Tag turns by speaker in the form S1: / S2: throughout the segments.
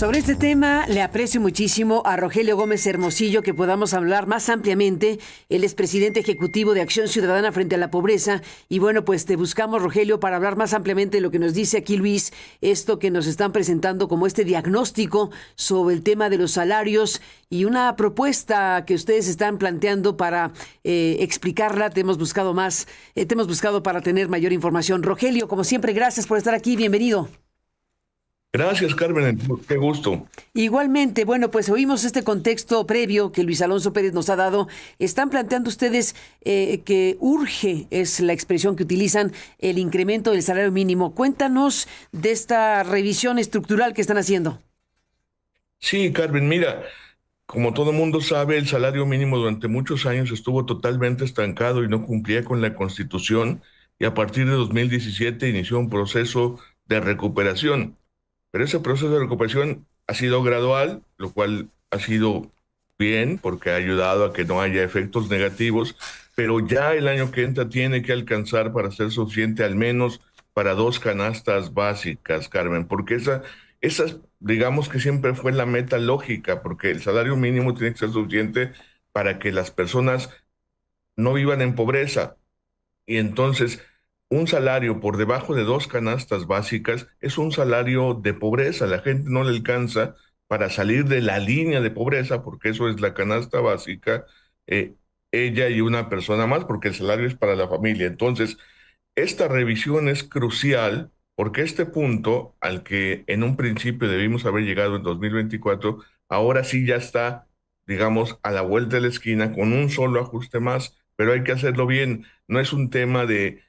S1: Sobre este tema le aprecio muchísimo a Rogelio Gómez Hermosillo que podamos hablar más ampliamente. Él es presidente ejecutivo de Acción Ciudadana frente a la pobreza. Y bueno, pues te buscamos, Rogelio, para hablar más ampliamente de lo que nos dice aquí Luis, esto que nos están presentando como este diagnóstico sobre el tema de los salarios y una propuesta que ustedes están planteando para explicarla. Te hemos buscado para tener mayor información. Rogelio, como siempre, gracias por estar aquí. Bienvenido.
S2: Gracias, Carmen, qué gusto.
S1: Igualmente, bueno, pues oímos este contexto previo que Luis Alonso Pérez nos ha dado. Están planteando ustedes que urge, es la expresión que utilizan, el incremento del salario mínimo. Cuéntanos de esta revisión estructural que están haciendo.
S2: Sí, Carmen, mira, como todo mundo sabe, el salario mínimo durante muchos años estuvo totalmente estancado y no cumplía con la Constitución, y a partir de 2017 inició un proceso de recuperación. Pero ese proceso de recuperación ha sido gradual, lo cual ha sido bien porque ha ayudado a que no haya efectos negativos, pero ya el año que entra tiene que alcanzar para ser suficiente al menos para 2 canastas básicas, Carmen, porque esa digamos que siempre fue la meta lógica, porque el salario mínimo tiene que ser suficiente para que las personas no vivan en pobreza. Y entonces, un salario por debajo de 2 canastas básicas es un salario de pobreza. La gente no le alcanza para salir de la línea de pobreza, porque eso es la canasta básica, eh, ella y una persona más, porque el salario es para la familia. Entonces, esta revisión es crucial porque este punto al que en un principio debimos haber llegado en 2024, ahora sí ya está, digamos, a la vuelta de la esquina con un solo ajuste más, pero hay que hacerlo bien. No es un tema de,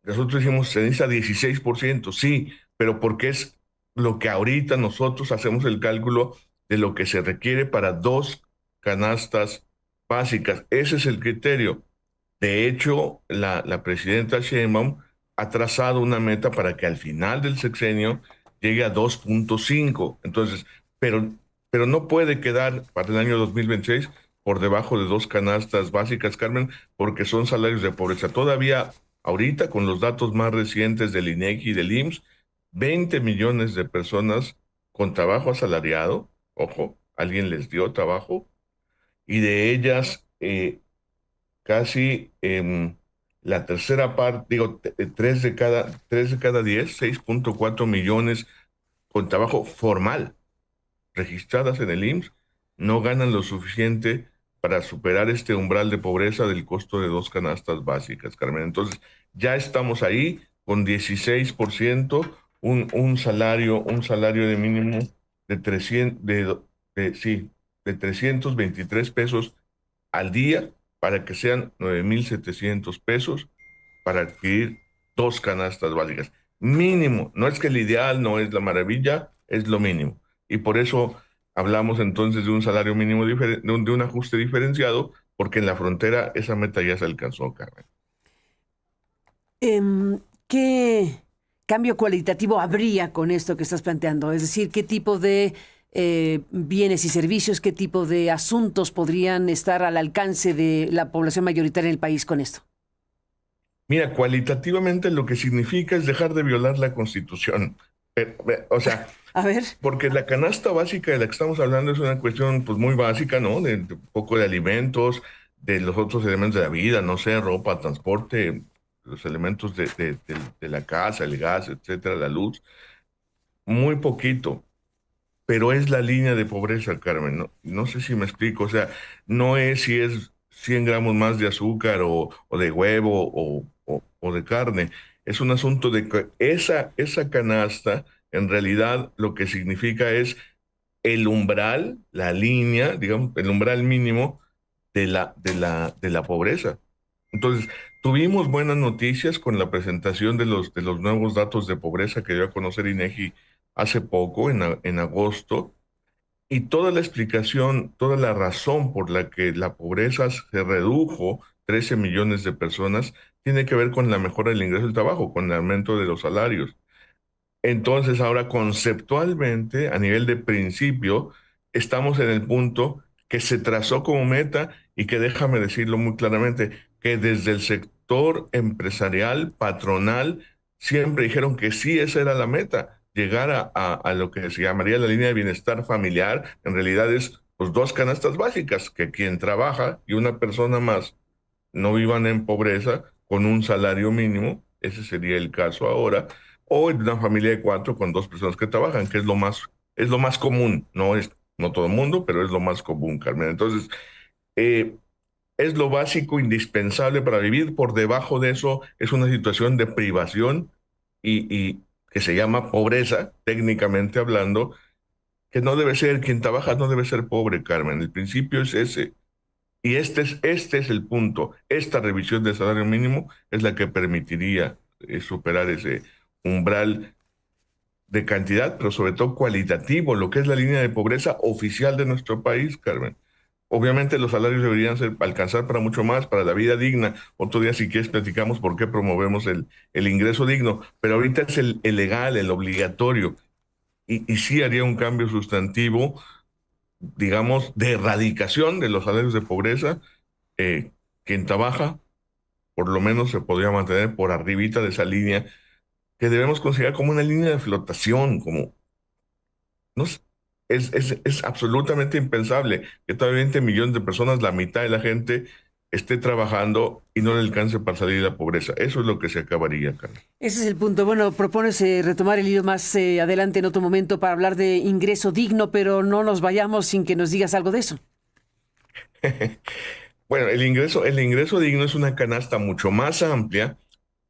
S2: nosotros decimos, se necesita 16%, sí, pero porque es lo que ahorita nosotros hacemos el cálculo de lo que se requiere para 2 canastas básicas. Ese es el criterio. De hecho, la presidenta Sheinbaum ha trazado una meta para que al final del sexenio llegue a 2.5. Entonces, pero, pero no puede quedar para el año 2026 por debajo de 2 canastas básicas, Carmen, porque son salarios de pobreza. Todavía, ahorita, con los datos más recientes del INEGI y del IMSS, 20 millones de personas con trabajo asalariado, ojo, alguien les dio trabajo, y de ellas, casi la tercera parte, digo, 3 de cada 10, 6.4 millones con trabajo formal, registradas en el IMSS, no ganan lo suficiente para superar este umbral de pobreza del costo de 2 canastas básicas, Carmen. Entonces, ya estamos ahí con 16%, un salario de mínimo de 300, sí, de 323 pesos al día, para que sean 9,700 pesos para adquirir 2 canastas básicas. Mínimo, no es que el ideal no es la maravilla, es lo mínimo. Y por eso hablamos entonces de un salario mínimo, de un ajuste diferenciado, porque en la frontera esa meta ya se alcanzó, Carmen.
S1: ¿Qué cambio cualitativo habría con esto que estás planteando? Es decir, ¿qué tipo de bienes y servicios, qué tipo de asuntos podrían estar al alcance de la población mayoritaria del país con esto?
S2: Mira, cualitativamente lo que significa es dejar de violar la Constitución. O sea,
S1: A ver.
S2: porque la canasta básica de la que estamos hablando es una cuestión pues muy básica, ¿no? De un poco de alimentos, de los otros elementos de la vida, no sé, ropa, transporte, los elementos de la casa, el gas, etcétera, la luz. Muy poquito, pero es la línea de pobreza, Carmen. No, no sé si me explico. O sea, no es si es 100 gramos más de azúcar o de huevo o de carne. Es un asunto de que esa canasta en realidad lo que significa es el umbral, la línea, digamos, el umbral mínimo de la pobreza. Entonces, tuvimos buenas noticias con la presentación de los nuevos datos de pobreza que dio a conocer INEGI hace poco, en agosto, y toda la explicación, toda la razón por la que la pobreza se redujo 13 millones de personas, tiene que ver con la mejora del ingreso del trabajo, con el aumento de los salarios. Entonces, ahora conceptualmente, a nivel de principio, estamos en el punto que se trazó como meta y que déjame decirlo muy claramente, que desde el sector empresarial, patronal, siempre dijeron que sí, esa era la meta. llegar a lo que se llamaría la línea de bienestar familiar, en realidad es pues, dos canastas básicas, que quien trabaja y una persona más no vivan en pobreza con un salario mínimo, ese sería el caso ahora, o en una familia de cuatro con dos personas que trabajan, que es lo más común, no todo el mundo, pero es lo más común, Carmen. Entonces, eh, es lo básico, indispensable para vivir. Por debajo de eso es una situación de privación y que se llama pobreza, técnicamente hablando, que no debe ser, quien trabaja no debe ser pobre, Carmen. El principio es ese. Y este es el punto. Esta revisión del salario mínimo es la que permitiría superar ese umbral de cantidad, pero sobre todo cualitativo, lo que es la línea de pobreza oficial de nuestro país, Carmen. Obviamente los salarios deberían alcanzar para mucho más, para la vida digna. Otro día, si quieres, platicamos por qué promovemos el ingreso digno, pero ahorita es el legal, el obligatorio, y sí haría un cambio sustantivo, digamos, de erradicación de los salarios de pobreza. Quien trabaja, por lo menos se podría mantener por arribita de esa línea, que debemos considerar como una línea de flotación, como, no sé, es absolutamente impensable que todavía 20 millones de personas, la mitad de la gente, esté trabajando y no le alcance para salir de la pobreza. Eso es lo que se acabaría, Carmen.
S1: Ese es el punto. Bueno, propones retomar el hilo más adelante en otro momento para hablar de ingreso digno, pero no nos vayamos sin que nos digas algo de eso.
S2: Bueno, el ingreso digno es una canasta mucho más amplia,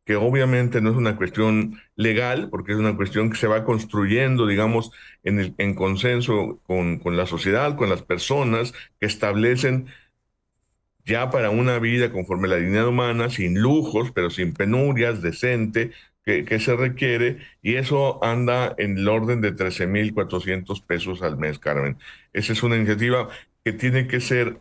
S2: que obviamente no es una cuestión legal, porque es una cuestión que se va construyendo, digamos, en consenso con la sociedad, con las personas que establecen ya para una vida conforme la dignidad humana, sin lujos, pero sin penurias, decente, que se requiere, y eso anda en el orden de 13,400 pesos al mes, Carmen. Esa es una iniciativa que tiene que ser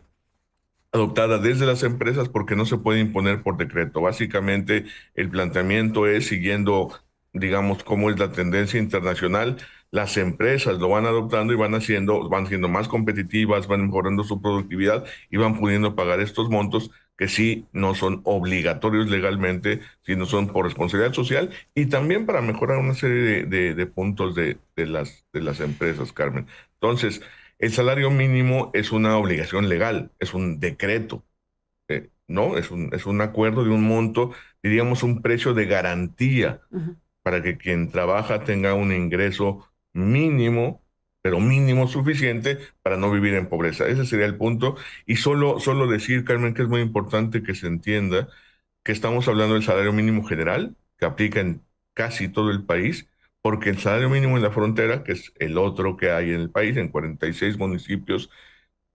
S2: adoptada desde las empresas porque no se puede imponer por decreto. Básicamente, el planteamiento es siguiendo, digamos, cómo es la tendencia internacional. Las empresas lo van adoptando y van siendo más competitivas, van mejorando su productividad y van pudiendo pagar estos montos que sí no son obligatorios legalmente, sino son por responsabilidad social y también para mejorar una serie de puntos de las empresas, Carmen. Entonces, el salario mínimo es una obligación legal, es un decreto, ¿no? Es un acuerdo de un monto, diríamos un precio de garantía
S1: Ujú.
S2: para que quien trabaja tenga un ingreso mínimo, pero mínimo suficiente para no vivir en pobreza. Ese sería el punto. Y solo decir, Carmen, que es muy importante que se entienda que estamos hablando del salario mínimo general, que aplica en casi todo el país, porque el salario mínimo en la frontera, que es el otro que hay en el país, en 46 municipios,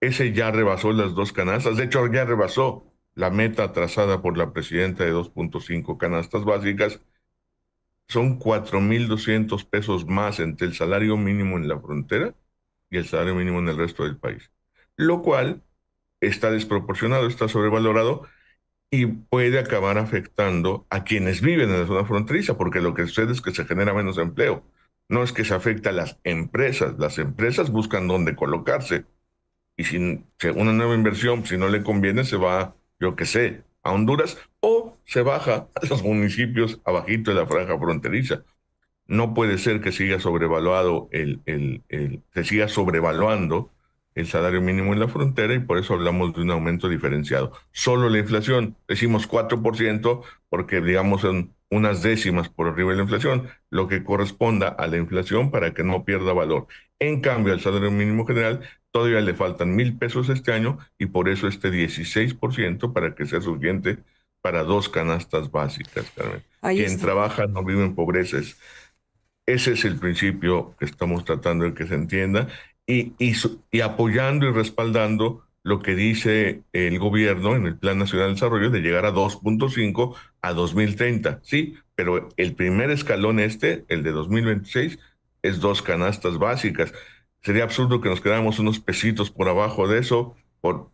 S2: ese ya rebasó las dos canastas. De hecho, ya rebasó la meta trazada por la presidenta de 2,5 canastas básicas. Son 4,200 pesos más entre el salario mínimo en la frontera y el salario mínimo en el resto del país, lo cual está desproporcionado, está sobrevalorado y puede acabar afectando a quienes viven en la zona fronteriza, porque lo que sucede es que se genera menos empleo. No es que se afecte a las empresas buscan dónde colocarse y si una nueva inversión, si no le conviene, se va, yo qué sé, a Honduras o se baja a los municipios abajito de la franja fronteriza. No puede ser que siga sobrevaluado se siga sobrevaluando el salario mínimo en la frontera y por eso hablamos de un aumento diferenciado. Solo la inflación, decimos 4% porque digamos son unas décimas por arriba de la inflación, lo que corresponda a la inflación para que no pierda valor. En cambio, al salario mínimo general todavía le faltan 1,000 pesos este año y por eso este 16% para que sea suficiente para dos canastas básicas, Carmen.
S1: Ahí
S2: Quien
S1: está.
S2: trabaja no vive en pobreza. Ese es el principio que estamos tratando de que se entienda y apoyando y respaldando lo que dice el gobierno en el Plan Nacional de Desarrollo de llegar a 2,5 a 2030. Sí, pero el primer escalón el de 2026, es dos canastas básicas. Sería absurdo que nos quedáramos unos pesitos por abajo de eso, por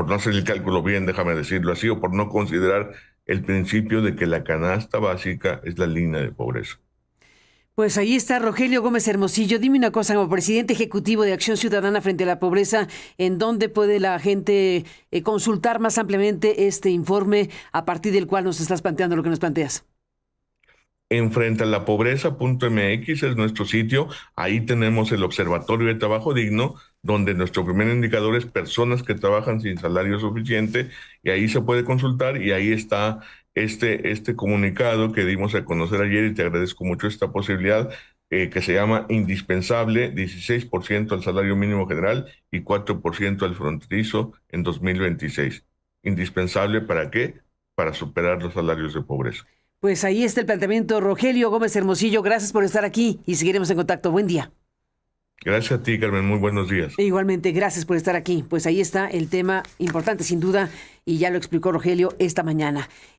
S2: no hacer el cálculo bien, déjame decirlo así, o por no considerar el principio de que la canasta básica es la línea de pobreza.
S1: Pues ahí está Rogelio Gómez Hermosillo. Dime una cosa, como presidente ejecutivo de Acción Ciudadana frente a la pobreza, ¿en dónde puede la gente consultar más ampliamente este informe a partir del cual nos estás planteando lo que nos planteas?
S2: enfrentalapobreza.mx es nuestro sitio. Ahí tenemos el Observatorio de Trabajo Digno, donde nuestro primer indicador es personas que trabajan sin salario suficiente, y ahí se puede consultar, y ahí está este comunicado que dimos a conocer ayer, y te agradezco mucho esta posibilidad, que se llama Indispensable: 16% al salario mínimo general y 4% al fronterizo en 2026. ¿Indispensable para qué? Para superar los salarios de pobreza.
S1: Pues ahí está el planteamiento. Rogelio Gómez Hermosillo, gracias por estar aquí y seguiremos en contacto. Buen día.
S2: Gracias a ti, Carmen. Muy buenos días.
S1: E igualmente, gracias por estar aquí. Pues ahí está el tema importante, sin duda, y ya lo explicó Rogelio esta mañana.